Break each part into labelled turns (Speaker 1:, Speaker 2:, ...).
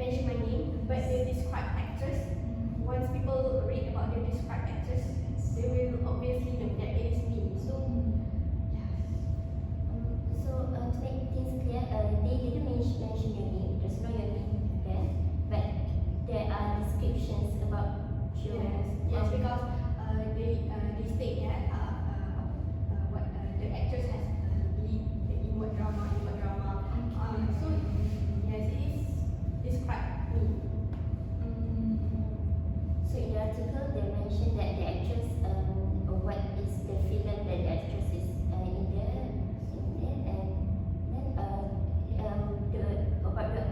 Speaker 1: mention my name, but they describe actress. Once people read about the described actress, they will obviously know that it is me. So, yes.
Speaker 2: So to make things clear, they didn't mention your name. There's no your name there, but there are descriptions about you.
Speaker 1: Yes, because they state that what the actress has lead in what drama. So yes, it is described me.
Speaker 2: So in the article, they mentioned that the actress, what is the film that the actress is in there, and then the about the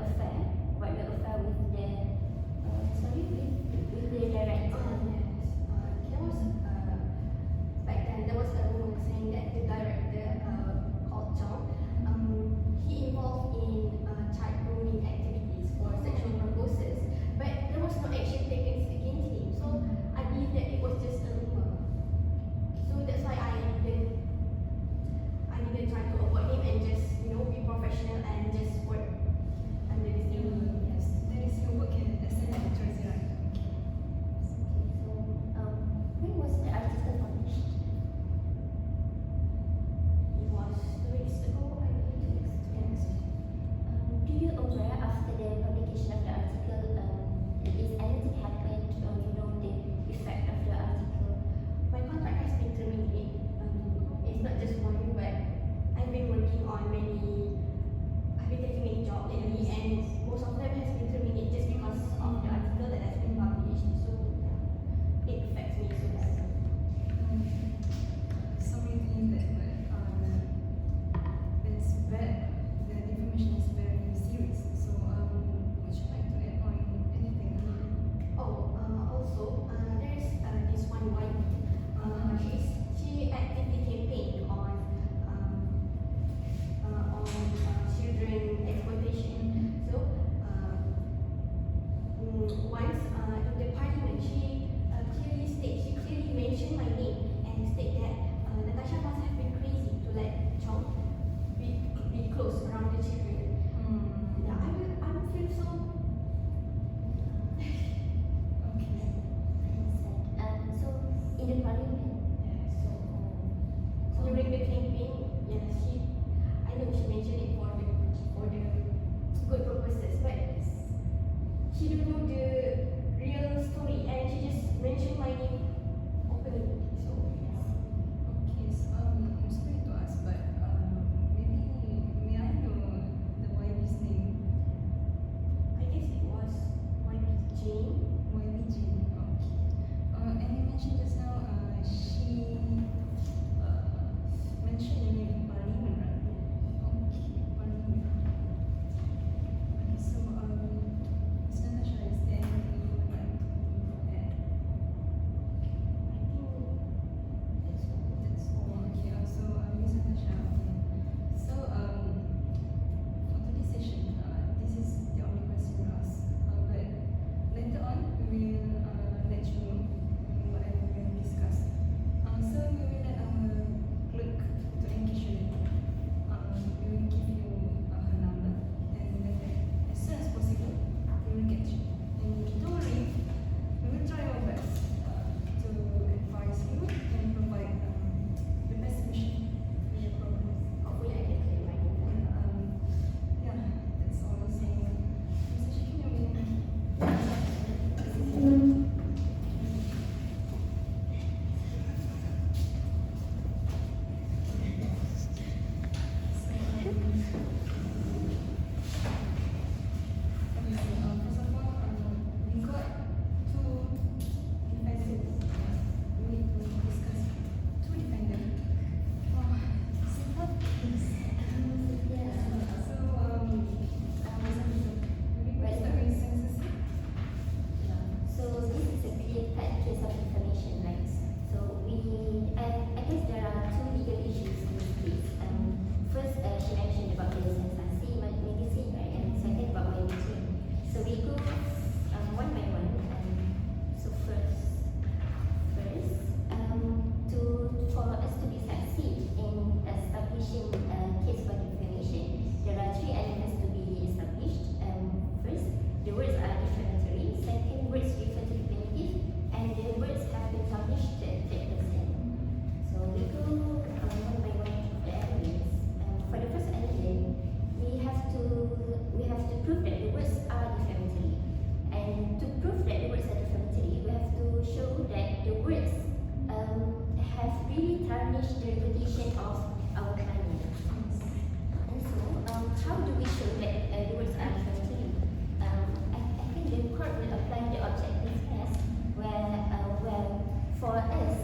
Speaker 2: the words are defamatory. Second, words refer to the plaintiff, and the words have been published to that person. So we go one by one to the evidence. For the first element, we have to prove that the words are defamatory, and to prove that the words are defamatory, we have to show that the words have really tarnished the reputation of our client. And so, how do we show that the words are defamatory? I think the court will apply the objective test, where for us,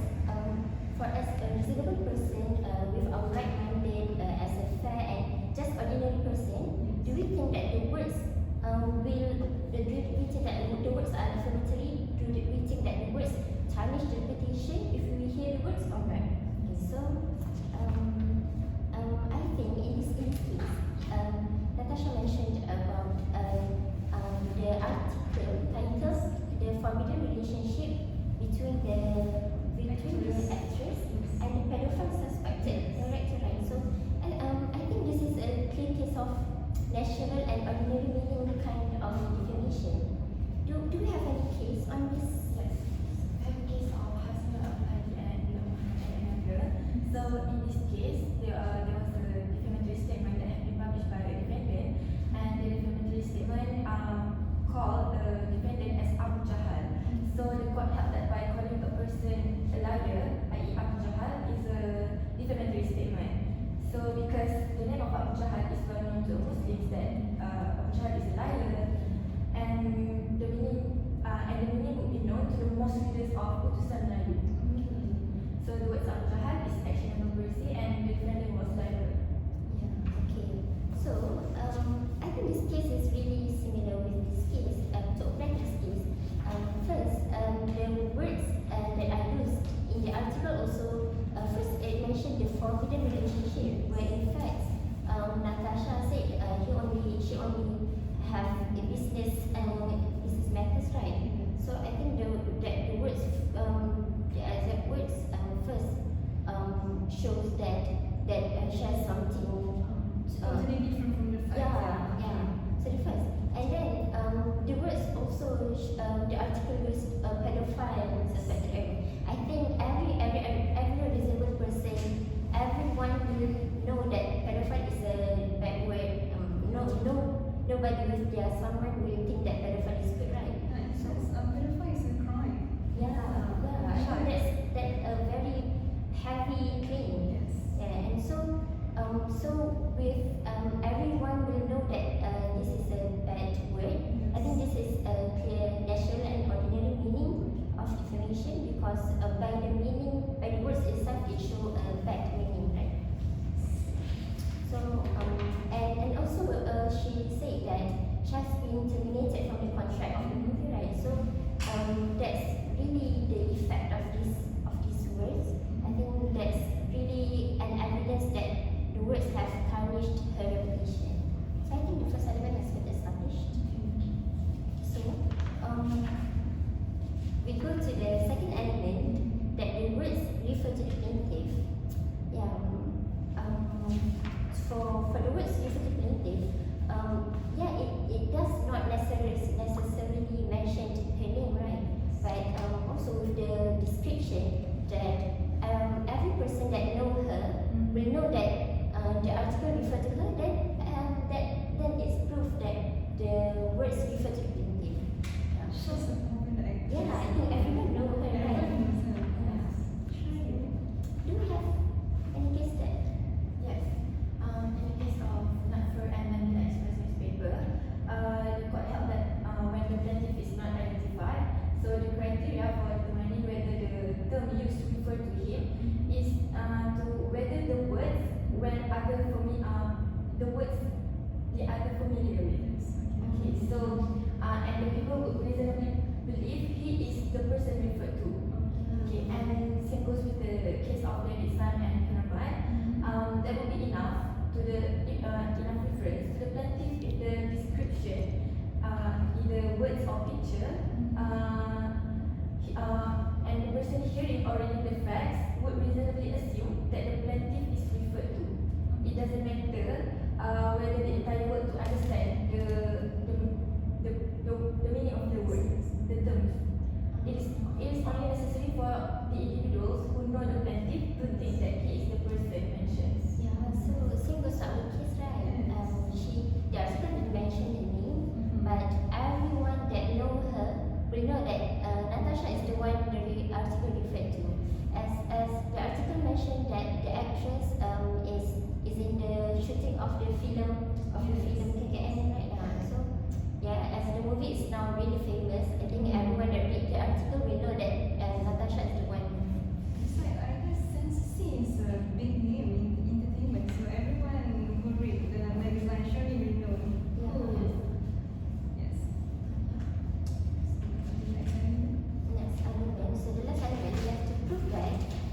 Speaker 2: a reasonable person with our right-minded, as a fair and just ordinary person, do we think that the words do we think that the words are defamatory? Do we think that the words tarnish the reputation if we hear the words or not? Okay, so I think in this case, Natasha mentioned about the article titles the forbidden relationship between the actress and the pedophile suspected director, right? So I think this is a clear case of national and ordinary meaning kind of defamation. Do we have any case on this?
Speaker 1: Yes. I have a case of Hasna Abhadi and another. So in this case, there was a defamatory statement that had been published by the defendant, and the defamatory statement called the defendant as Abu Jahal. So the court held that by calling a person a liar, i.e. Abu Jahal, is a defamatory statement. So because the name of Abu Jahal is well known to Muslims that Abu Jahal is a liar, and the meaning would be known to the most readers of Utusan Melayu. So the words Abu Jahal is action and conspiracy, and the defendant was liar.
Speaker 2: Yeah, okay. So I think this case is really similar with this case. To apply this case, first, the words that are used in the article also, first it mentioned the forbidden relationship, where in fact Natasha said she only have a business matters, right? So I think the words, the exact words first shows that she has something
Speaker 3: totally different from the fact.
Speaker 2: yeah. So the first, and then the words also the article used pedophile suspected. I think every reasonable person, everyone will know that pedophile is a bad word. Nobody with their someone will think that pedophile is good, right?
Speaker 3: So pedophile is a crime.
Speaker 2: I think that's a very heavy claim.
Speaker 3: Yes.
Speaker 2: Yeah, and so with everyone will know that this is a bad word. I think this is a clear national and ordinary meaning of defamation, because by the words itself it shows a bad meaning, right? So and also she said that she has been terminated from the contract of the movie, right? So that's really the effect of these words. I think that's really an evidence that the words have tarnished her reputation. So I think the first element has been established. So we go to the second element, that the words refer to the plaintiff. Yeah. For the words refer to the plaintiff, it does not necessarily mention her name, right? But also with the description that every person that know her will know that the article refer to her, then it's proof that the words refer to the plaintiff.
Speaker 3: Shows the woman that
Speaker 2: Yeah, I think everyone know her, right?
Speaker 3: Everyone knows her.
Speaker 2: Yeah. Do we have any case that?
Speaker 1: Yes. In the case of Nutfur and Manila Express newspaper, the court held that when the plaintiff is not identified, so the criteria for determining whether the term used to refer to him is to whether the words they are familiar with. Okay, so and the people would reasonably believe he is the person referred to. Okay, and same goes with the case of David Sam and Kanabai. That would be enough enough reference to the plaintiff in the description, either words or picture, and the person hearing or reading the facts would reasonably assume that the plaintiff is referred to. It doesn't matter whether the entire word to understand the it is only necessary for the individuals who know the plaintiff to think that he is the person mentioned.
Speaker 2: Yeah, so same goes to our case, right? The article didn't mention the name, but everyone that know her will know that Natasha is the one the article referred to. As the article mentioned that the actress is in the shooting of the film KKN right now. So yeah, as the movie is now really famous, I think everyone that read the article will know that Natasha is the one.
Speaker 3: It's like, I guess Sensei is a big name in entertainment, so everyone who read the magazine surely will know. Yes. The next element.
Speaker 2: Next element. So the last element, we have to prove that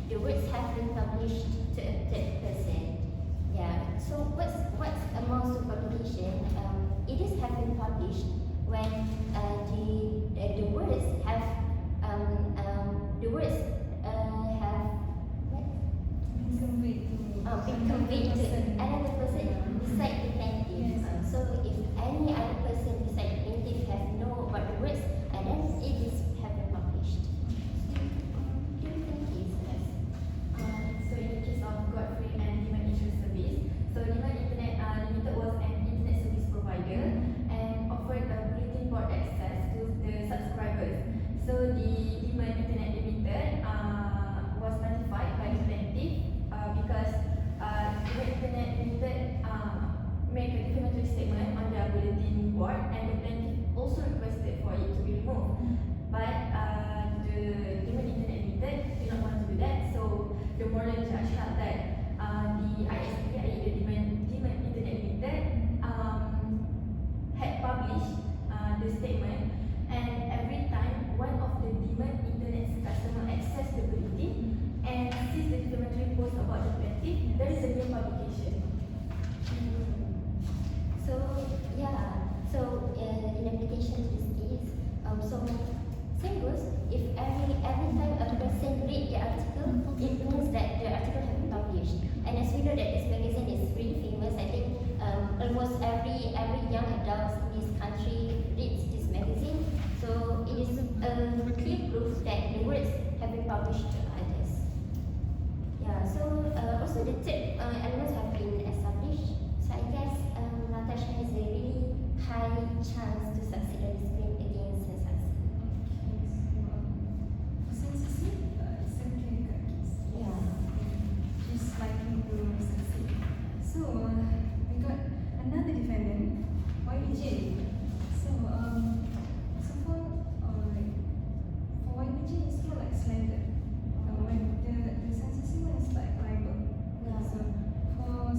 Speaker 2: the words have been published to a third person. Yeah. So what's amounts to publication? It is have been published when the words have what? Been conveyed to another person beside the plaintiff.
Speaker 3: Yes.
Speaker 2: So if any other person beside the plaintiff have know about the words, then it is have been published. Do you think is yes?
Speaker 1: So in the case of Godfrey and Demand Insurance Service, so Demand Internet Limited was an internet service provider and offered a bulletin board access to the subscribers. So the Demand Internet Limited was notified by the plaintiff because Demand Internet Limited made a defamatory statement on their bulletin board, and the plaintiff also requested for it to be removed. But the Demand Internet Limited did not want to do that, so the moral judge held that the ISP, i.e. the Demand Internet Limited, had published the statement, and every time one of the Demand Internet's customer accessed the bulletin and sees the defamatory post about the plaintiff, there is a new publication.
Speaker 2: So yeah, so in application to this case, so same goes. If every time a person read the article, it means that the article has been published. And as we know that this magazine is really famous, I think almost every young adult in this country reads this magazine. So it is a clear proof that the words have been published to others. Yeah. So also the third elements have been established. So I guess Natasha has a really high chance to succeed on this claim against her succeed.
Speaker 3: Sensei, second case.
Speaker 2: Yeah.
Speaker 3: She's likely to succeed. So we got another defendant, YBJ. So for YBJ, it's more like slander. When the Sensei one is like libel.
Speaker 2: Yeah.
Speaker 3: So for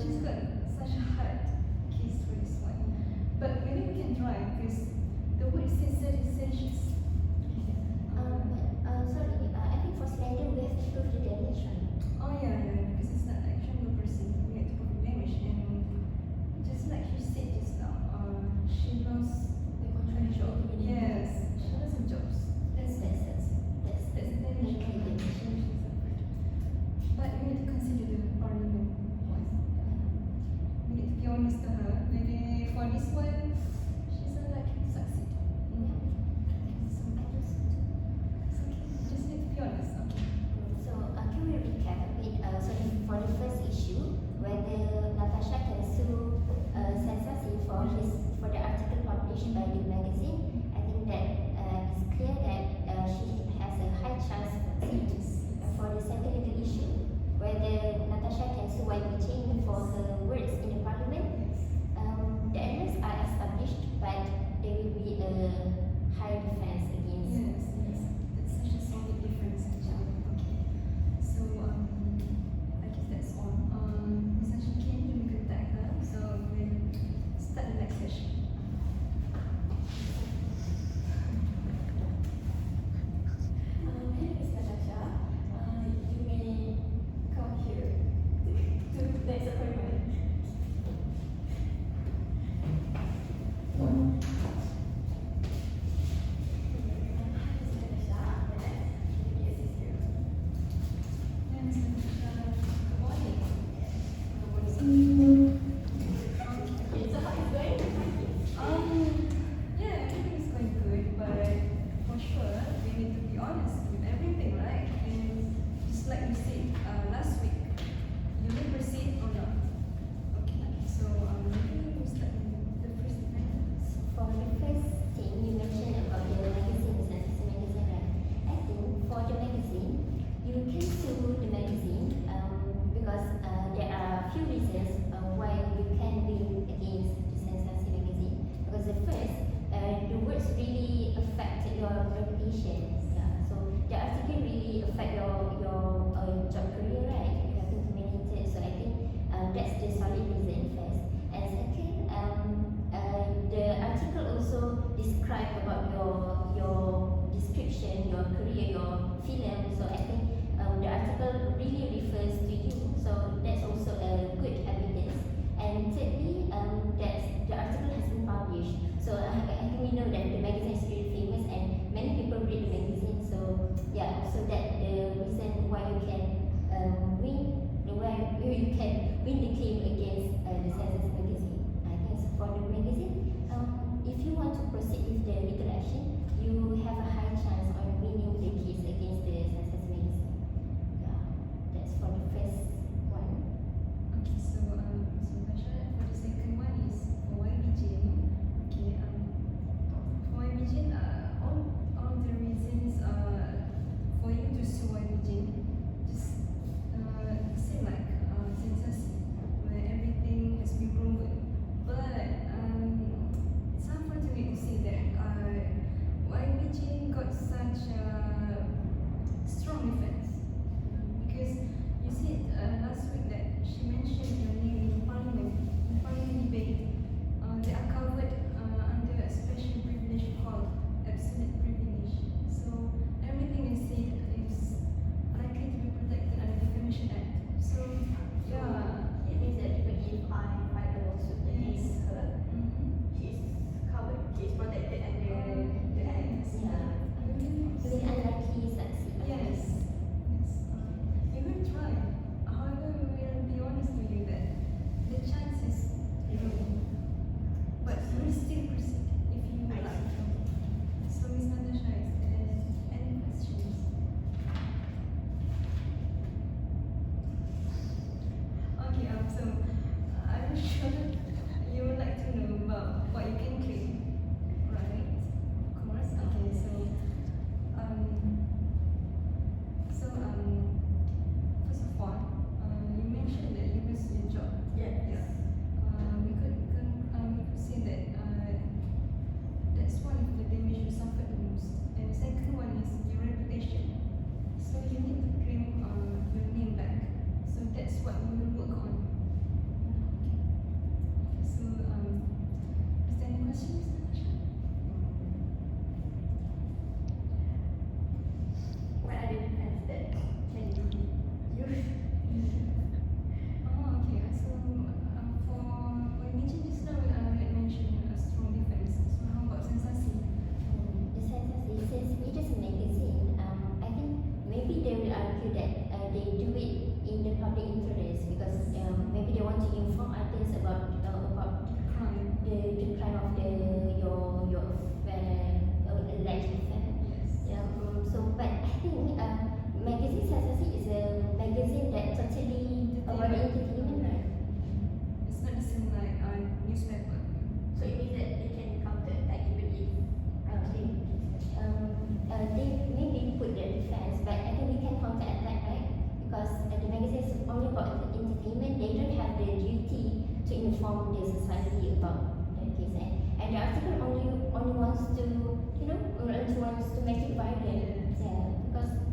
Speaker 3: she's got such a hard case for this one. But maybe we can try because the word says sensations.
Speaker 2: Sorry, I think for slander we have to prove the damage, right?
Speaker 3: Oh yeah, because it's not actionable person. We have to prove damage, and just like you said just now, she lost a job. Yes, she lost a job.
Speaker 2: That's
Speaker 3: That's the damage she suffered. But we need to consider the parliament one. We need to be honest to her. Maybe for this one, she's unlikely to succeed. So, it's okay. Just need to be honest. Okay.
Speaker 2: So can we recap a bit? So for the first issue, whether Natasha can sue Sensasi for the article published by the magazine, I think that it's clear that she has a high chance of succeeding. For the second legal issue, whether Natasha can sue YBJ for her words in the parliament, the errors are established, but there will be a high defense against.
Speaker 3: Yes, yes. That's such a solid difference actually. Okay. So I guess that's all. Ms. Ashikin, you can contact her. So we'll start the next session.
Speaker 1: My name is Natasha. You may come here to the next appointment.
Speaker 3: Yeah, Ms. Natasha, good morning. Yeah, everything is going good, but for sure we need to be honest with everything, right? And just like we said last week, you will proceed or not. Okay, so maybe we'll start with the first defendant.
Speaker 2: For the first thing you mentioned about the magazine, Sensasi magazine, right? I think for the magazine, you can sue the magazine because there are a few reasons why you can win against the Sensasi magazine. Because the first, the words really affect your reputation. Yeah. So the article really affect your job career, right? You have been terminated. So I think that's the solid reason first. And second, the article also describe about your description, your career, your film. So I think the article really refers to you. So that's also a good evidence. And thirdly, that the article has been published. So I think we know that the magazine is really famous and many people read the magazine. So yeah, so that the reason why you can win the claim against the Census magazine. I think so for the magazine, if you want to proceed with the legal action, you have a high chance on winning the case against the Census magazine. Yeah, that's for the first one.
Speaker 3: Okay, so Natasha, for the second one is for YBJ. Okay, for YBJ, all the reasons for you to sue YBJ, just say like Sensasi, where everything has been proven. But it's unfortunate to say that YBJ got such
Speaker 2: inform the society about the case, and the article only wants to, only wants to make it violent, yeah, because